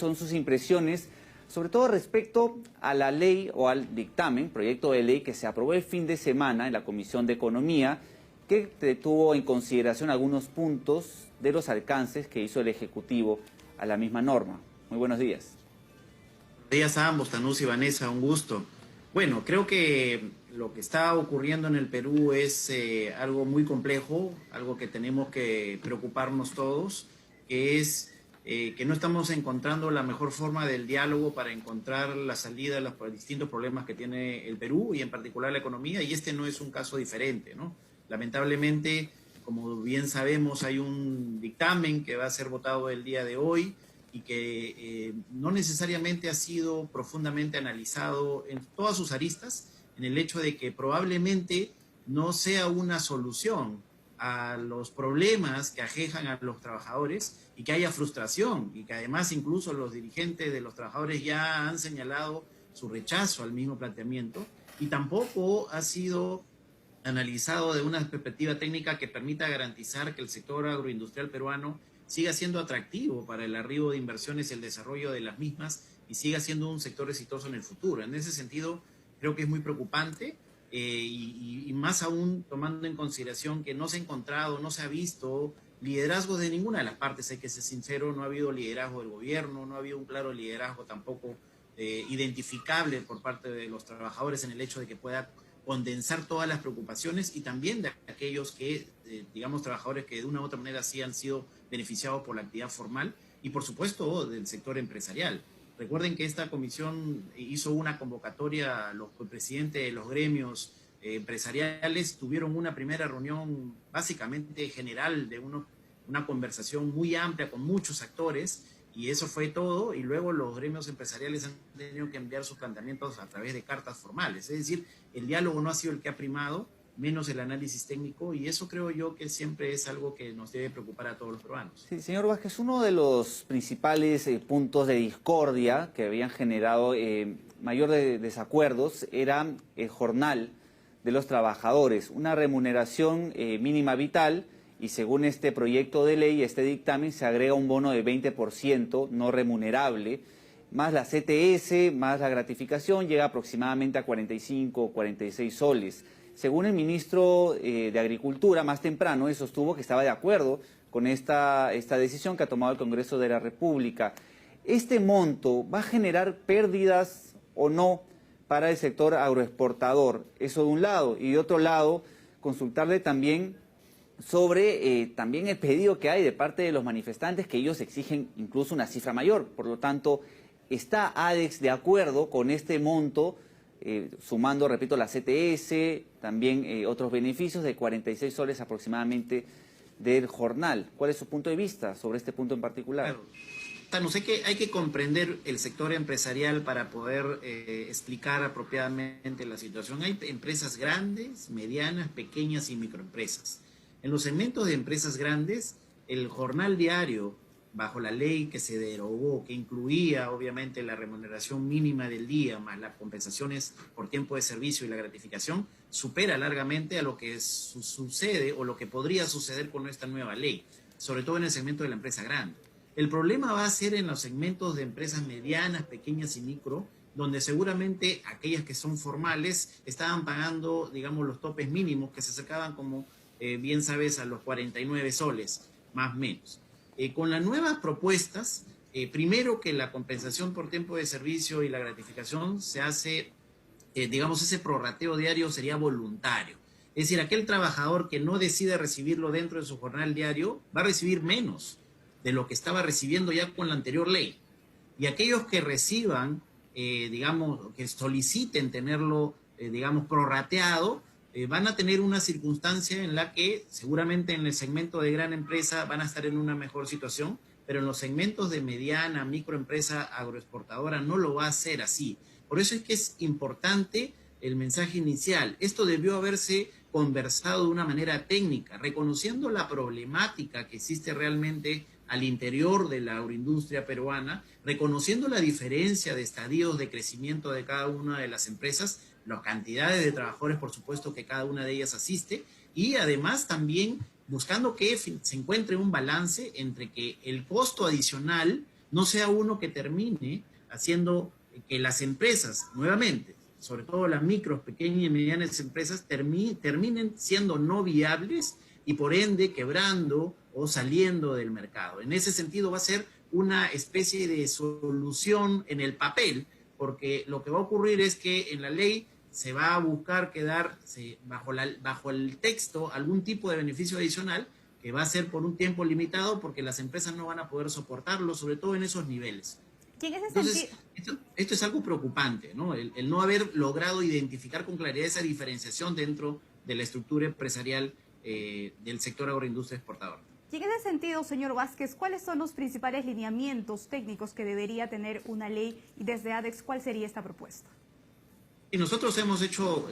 son sus impresiones, sobre todo respecto a la ley o al dictamen, proyecto de ley que se aprobó el fin de semana en la Comisión de Economía, que tuvo en consideración algunos puntos de los alcances que hizo el Ejecutivo a la misma norma. Muy buenos días. Buenos días a ambos, Tanús y Vanessa, un gusto. Bueno, creo que lo que está ocurriendo en el Perú es algo muy complejo, algo que tenemos que preocuparnos todos, que es que no estamos encontrando la mejor forma del diálogo para encontrar la salida a los distintos problemas que tiene el Perú y en particular la economía, y este no es un caso diferente, ¿no? Lamentablemente, como bien sabemos, hay un dictamen que va a ser votado el día de hoy y que no necesariamente ha sido profundamente analizado en todas sus aristas, en el hecho de que probablemente no sea una solución a los problemas que aquejan a los trabajadores y que haya frustración y que además incluso los dirigentes de los trabajadores ya han señalado su rechazo al mismo planteamiento, y tampoco ha sido analizado de una perspectiva técnica que permita garantizar que el sector agroindustrial peruano siga siendo atractivo para el arribo de inversiones y el desarrollo de las mismas y siga siendo un sector exitoso en el futuro. En ese sentido, creo que es muy preocupante y más aún tomando en consideración que no se ha encontrado, no se ha visto liderazgo de ninguna de las partes. Hay que ser sincero, no ha habido liderazgo del gobierno, no ha habido un claro liderazgo tampoco identificable por parte de los trabajadores en el hecho de que pueda condensar todas las preocupaciones y también de aquellos que, digamos, trabajadores que de una u otra manera sí han sido beneficiados por la actividad formal y, por supuesto, del sector empresarial. Recuerden que esta comisión hizo una convocatoria, los presidentes de los gremios empresariales tuvieron una primera reunión básicamente general de una conversación muy amplia con muchos actores, y eso fue todo, y luego los gremios empresariales han tenido que enviar sus planteamientos a través de cartas formales. Es decir, el diálogo no ha sido el que ha primado, menos el análisis técnico, y eso creo yo que siempre es algo que nos debe preocupar a todos los peruanos. Sí, señor Vázquez, uno de los principales puntos de discordia que habían generado mayor desacuerdos era el jornal de los trabajadores, una remuneración mínima vital, y según este proyecto de ley, este dictamen, se agrega un bono de 20% no remunerable, más la CTS, más la gratificación, llega aproximadamente a 45 o 46 soles. Según el ministro de Agricultura, más temprano, él sostuvo que estaba de acuerdo con esta decisión que ha tomado el Congreso de la República. ¿Este monto va a generar pérdidas o no para el sector agroexportador? Eso de un lado. Y de otro lado, consultarle también sobre también el pedido que hay de parte de los manifestantes, que ellos exigen incluso una cifra mayor. Por lo tanto, ¿está ADEX de acuerdo con este monto, sumando, repito, la CTS, también otros beneficios de 46 soles aproximadamente del jornal? ¿Cuál es su punto de vista sobre este punto en particular? Claro. No sé, que hay que comprender el sector empresarial para poder explicar apropiadamente la situación. Hay empresas grandes, medianas, pequeñas y microempresas. En los segmentos de empresas grandes, el jornal diario, bajo la ley que se derogó, que incluía obviamente la remuneración mínima del día, más las compensaciones por tiempo de servicio y la gratificación, supera largamente a lo que sucede o lo que podría suceder con esta nueva ley, sobre todo en el segmento de la empresa grande. El problema va a ser en los segmentos de empresas medianas, pequeñas y micro, donde seguramente aquellas que son formales estaban pagando, digamos, los topes mínimos que se acercaban, como bien sabes, a los 49 soles, más o menos. Con las nuevas propuestas, primero que la compensación por tiempo de servicio y la gratificación se hace, digamos, ese prorrateo diario sería voluntario. Es decir, aquel trabajador que no decide recibirlo dentro de su jornal diario va a recibir menos de lo que estaba recibiendo ya con la anterior ley. Y aquellos que reciban, digamos, que soliciten tenerlo, digamos, prorrateado, van a tener una circunstancia en la que seguramente en el segmento de gran empresa van a estar en una mejor situación, pero en los segmentos de mediana, microempresa agroexportadora no lo va a hacer así. Por eso es que es importante el mensaje inicial. Esto debió haberse conversado de una manera técnica, reconociendo la problemática que existe realmente al interior de la agroindustria peruana, reconociendo la diferencia de estadios de crecimiento de cada una de las empresas, las cantidades de trabajadores, por supuesto, que cada una de ellas asiste, y además también buscando que se encuentre un balance entre que el costo adicional no sea uno que termine haciendo que las empresas, nuevamente, sobre todo las micros, pequeñas y medianas empresas, terminen siendo no viables y por ende quebrando o saliendo del mercado. En ese sentido va a ser una especie de solución en el papel, porque lo que va a ocurrir es que en la ley se va a buscar quedar bajo el texto algún tipo de beneficio adicional que va a ser por un tiempo limitado porque las empresas no van a poder soportarlo, sobre todo en esos niveles. Y en ese Entonces, sentido, esto es algo preocupante, ¿no? El no haber logrado identificar con claridad esa diferenciación dentro de la estructura empresarial del sector agroindustria exportadora. y en ese sentido, señor Vázquez, ¿cuáles son los principales lineamientos técnicos que debería tener una ley y desde ADEX cuál sería esta propuesta? Y nosotros hemos hecho,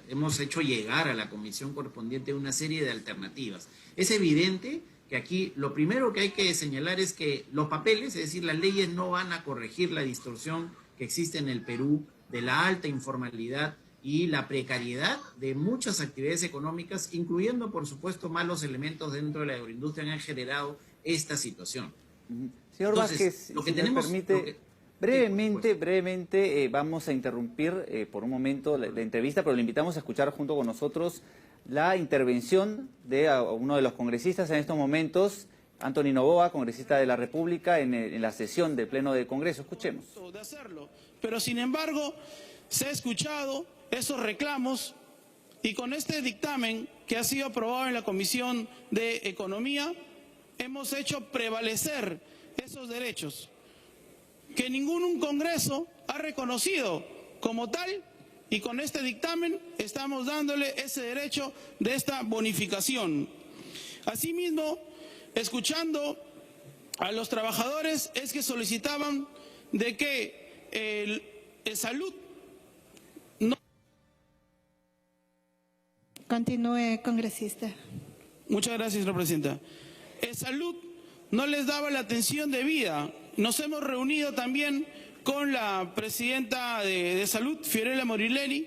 hemos hecho llegar a la comisión correspondiente una serie de alternativas. Es evidente que aquí lo primero que hay que señalar es que los papeles, es decir, las leyes no van a corregir la distorsión que existe en el Perú de la alta informalidad y la precariedad de muchas actividades económicas, incluyendo, por supuesto, malos elementos dentro de la agroindustria que han generado esta situación. Señor Entonces, Vázquez, lo que si tenemos, me permite, lo que- brevemente vamos a interrumpir por un momento la entrevista, pero le invitamos a escuchar junto con nosotros la intervención de uno de los congresistas en estos momentos, Anthony Noboa, congresista de la República, en la sesión del Pleno del Congreso. Escuchemos. De hacerlo, pero sin embargo se ha escuchado esos reclamos y con este dictamen que ha sido aprobado en la Comisión de Economía hemos hecho prevalecer esos derechos que ningún Congreso ha reconocido como tal, y con este dictamen estamos dándole ese derecho de esta bonificación. Asimismo, escuchando a los trabajadores es que solicitaban de que el salud no... Continúe, congresista. Muchas gracias, señora presidenta. El salud no les daba la atención debida. Nos hemos reunido también con la presidenta de Salud, Fiorella Morilleri,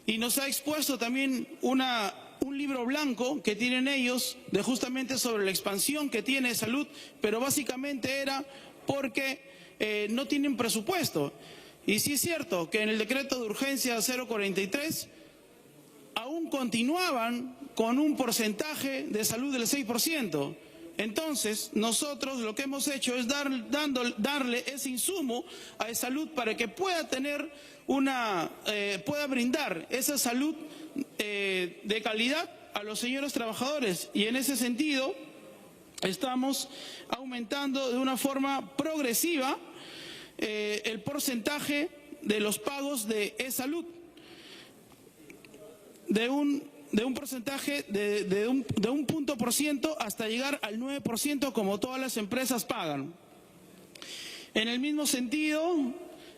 y nos ha expuesto también un libro blanco que tienen ellos de justamente sobre la expansión que tiene Salud, pero básicamente era porque no tienen presupuesto. Y sí es cierto que en el decreto de urgencia 043 aún continuaban con un porcentaje de salud del 6%. Entonces, nosotros lo que hemos hecho es darle ese insumo a salud para que pueda tener pueda brindar esa salud de calidad a los señores trabajadores. Y en ese sentido, estamos aumentando de una forma progresiva el porcentaje de los pagos de e-salud. De un porcentaje de un punto por ciento hasta llegar al 9% como todas las empresas pagan. En el mismo sentido,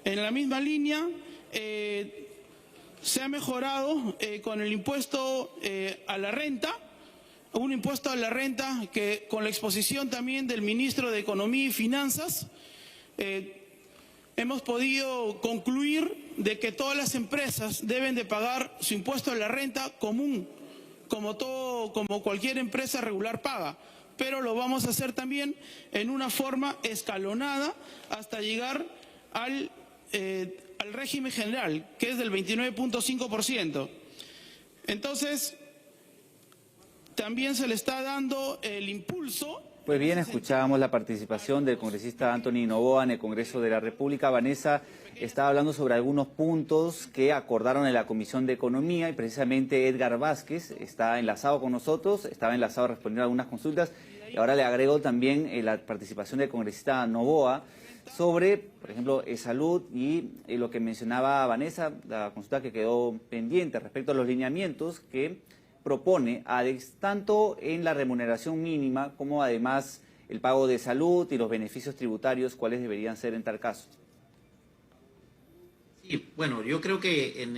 en la misma línea, se ha mejorado con el impuesto a la renta, un impuesto a la renta que con la exposición también del ministro de Economía y Finanzas, hemos podido concluir de que todas las empresas deben de pagar su impuesto a la renta común, como cualquier empresa regular paga, pero lo vamos a hacer también en una forma escalonada hasta llegar al régimen general, que es del 29.5%. Entonces, también se le está dando el impulso. Pues bien, escuchábamos la participación del congresista Anthony Noboa en el Congreso de la República. Vanessa estaba hablando sobre algunos puntos que acordaron en la Comisión de Economía y precisamente Edgar Vázquez está enlazado con nosotros, estaba enlazado respondiendo a algunas consultas y ahora le agrego también la participación del congresista Noboa sobre, por ejemplo, salud y lo que mencionaba Vanessa, la consulta que quedó pendiente respecto a los lineamientos que propone ADEX tanto en la remuneración mínima como además el pago de salud y los beneficios tributarios, cuáles deberían ser en tal caso. Sí, bueno, yo creo que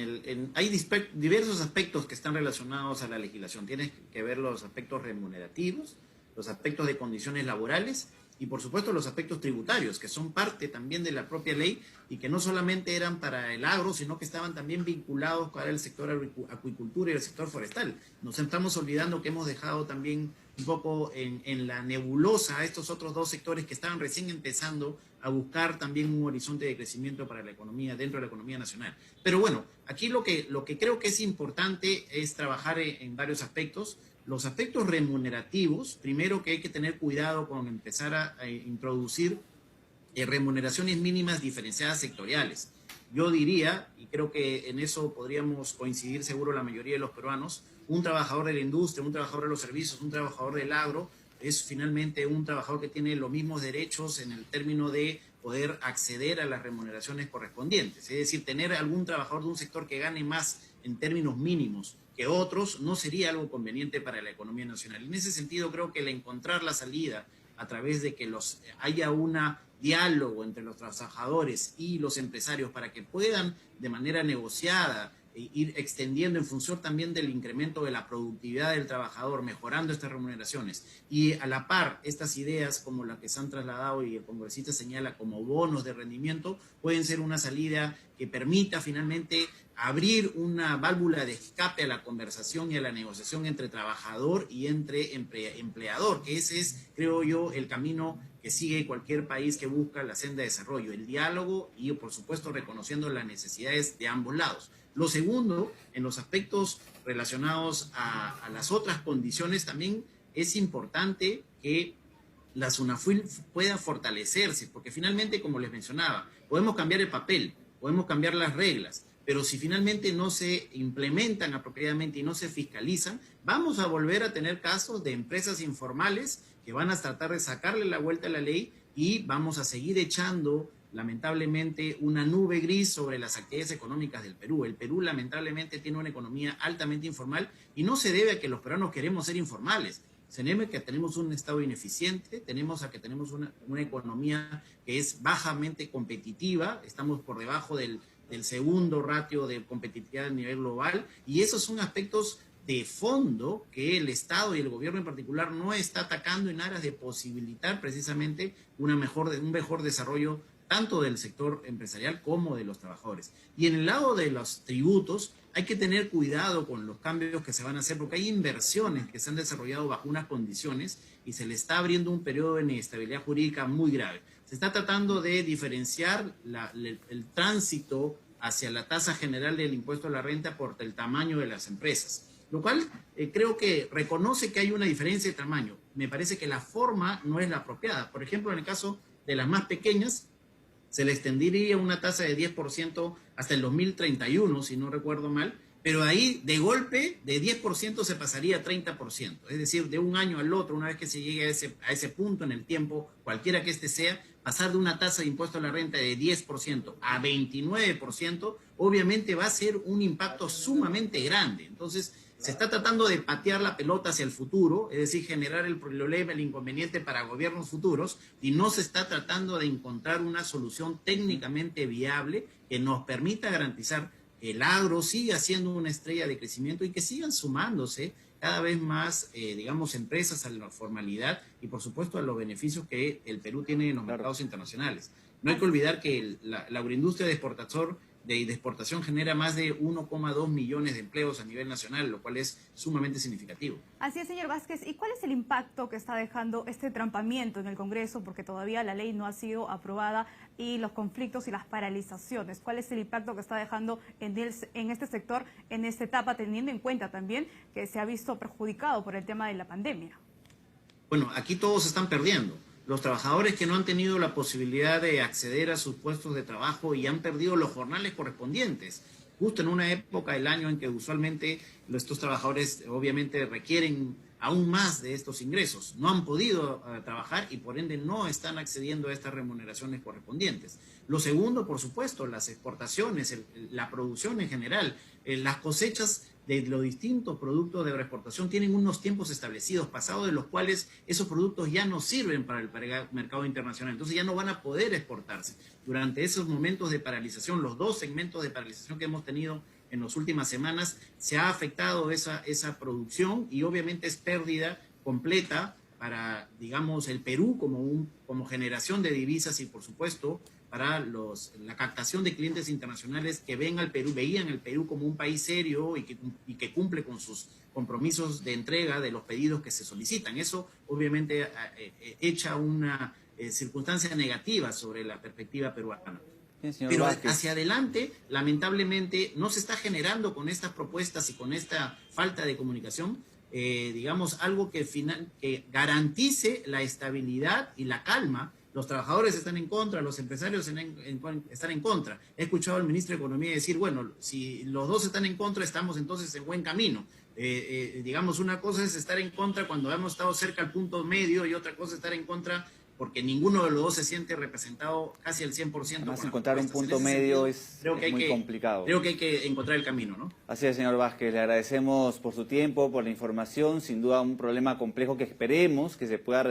hay diversos aspectos que están relacionados a la legislación. Tienes que ver los aspectos remunerativos, los aspectos de condiciones laborales y por supuesto los aspectos tributarios, que son parte también de la propia ley y que no solamente eran para el agro, sino que estaban también vinculados para el sector acuicultura y el sector forestal. Nos estamos olvidando que hemos dejado también un poco en la nebulosa a estos otros dos sectores que estaban recién empezando a buscar también un horizonte de crecimiento para la economía, dentro de la economía nacional. Pero bueno, aquí lo que creo que es importante es trabajar en varios aspectos. Los aspectos remunerativos, primero que hay que tener cuidado con empezar a introducir remuneraciones mínimas diferenciadas sectoriales. Yo diría, y creo que en eso podríamos coincidir seguro la mayoría de los peruanos, un trabajador de la industria, un trabajador de los servicios, un trabajador del agro, es finalmente un trabajador que tiene los mismos derechos en el término de poder acceder a las remuneraciones correspondientes. Es decir, tener algún trabajador de un sector que gane más en términos mínimos que otros no sería algo conveniente para la economía nacional. En ese sentido, creo que el encontrar la salida a través de que haya un diálogo entre los trabajadores y los empresarios para que puedan de manera negociada ir extendiendo en función también del incremento de la productividad del trabajador, mejorando estas remuneraciones. Y a la par, estas ideas como la que se han trasladado y el congresista señala como bonos de rendimiento, pueden ser una salida que permita finalmente abrir una válvula de escape a la conversación y a la negociación entre trabajador y entre empleador, que ese es, creo yo, el camino que sigue cualquier país que busca la senda de desarrollo, el diálogo y, por supuesto, reconociendo las necesidades de ambos lados. Lo segundo, en los aspectos relacionados a las otras condiciones, también es importante que la SUNAFUL pueda fortalecerse, porque finalmente, como les mencionaba, podemos cambiar el papel, podemos cambiar las reglas, pero si finalmente no se implementan apropiadamente y no se fiscalizan, vamos a volver a tener casos de empresas informales que van a tratar de sacarle la vuelta a la ley y vamos a seguir echando lamentablemente una nube gris sobre las actividades económicas del Perú. El Perú lamentablemente tiene una economía altamente informal y no se debe a que los peruanos queremos ser informales. Se debe a que tenemos un Estado ineficiente, tenemos una economía que es bajamente competitiva, estamos por debajo del segundo ratio de competitividad a nivel global y esos son aspectos de fondo que el Estado y el gobierno en particular no está atacando en aras de posibilitar precisamente un mejor desarrollo tanto del sector empresarial como de los trabajadores. Y en el lado de los tributos hay que tener cuidado con los cambios que se van a hacer porque hay inversiones que se han desarrollado bajo unas condiciones y se le está abriendo un periodo de inestabilidad jurídica muy grave. Se está tratando de diferenciar el tránsito hacia la tasa general del impuesto a la renta por el tamaño de las empresas, lo cual creo que reconoce que hay una diferencia de tamaño. Me parece que la forma no es la apropiada. Por ejemplo, en el caso de las más pequeñas, se le extendería una tasa de 10% hasta el 2031, si no recuerdo mal, pero ahí de golpe de 10% se pasaría a 30%. Es decir, de un año al otro, una vez que se llegue a ese punto en el tiempo, cualquiera que este sea, pasar de una tasa de impuesto a la renta de 10% a 29%, obviamente va a ser un impacto sumamente grande. Entonces, se está tratando de patear la pelota hacia el futuro, es decir, generar el problema, el inconveniente para gobiernos futuros, y no se está tratando de encontrar una solución técnicamente viable que nos permita garantizar que el agro siga siendo una estrella de crecimiento y que sigan sumándose cada vez más, empresas a la formalidad y, por supuesto, a los beneficios que el Perú tiene en los mercados internacionales. No hay que olvidar que la agroindustria de exportación genera más de 1,2 millones de empleos a nivel nacional, lo cual es sumamente significativo. Así es, señor Vázquez. ¿Y cuál es el impacto que está dejando este trampamiento en el Congreso? Porque todavía la ley no ha sido aprobada y los conflictos y las paralizaciones. ¿Cuál es el impacto que está dejando en este sector, en esta etapa, teniendo en cuenta también que se ha visto perjudicado por el tema de la pandemia? Bueno, aquí todos están perdiendo. Los trabajadores que no han tenido la posibilidad de acceder a sus puestos de trabajo y han perdido los jornales correspondientes, justo en una época del año en que usualmente estos trabajadores obviamente requieren aún más de estos ingresos. No han podido trabajar y por ende no están accediendo a estas remuneraciones correspondientes. Lo segundo, por supuesto, las exportaciones, la producción en general, las cosechas de los distintos productos de agroexportación tienen unos tiempos establecidos, pasados de los cuales esos productos ya no sirven para el mercado internacional, entonces ya no van a poder exportarse. Durante esos momentos de paralización, los dos segmentos de paralización que hemos tenido en las últimas semanas, se ha afectado esa producción y obviamente es pérdida completa digamos, el Perú como generación de divisas y, por supuesto, para la captación de clientes internacionales que veían el Perú como un país serio y que cumple con sus compromisos de entrega de los pedidos que se solicitan. Eso, obviamente, echa una circunstancia negativa sobre la perspectiva peruana. Bien, señor Pero Vázquez. hacia adelante, lamentablemente, no se está generando con estas propuestas y con esta falta de comunicación, digamos, algo que garantice la estabilidad y la calma. Los trabajadores están en contra, los empresarios están en contra. He escuchado al ministro de Economía decir, bueno, si los dos están en contra, estamos entonces en buen camino. Digamos, una cosa es estar en contra cuando hemos estado cerca al punto medio y otra cosa es estar en contra porque ninguno de los dos se siente representado casi al 100%. Además, encontrar un punto medio es muy complicado. Creo que hay que encontrar el camino, ¿no? Así es, señor Vázquez, le agradecemos por su tiempo, por la información, sin duda un problema complejo que esperemos que se pueda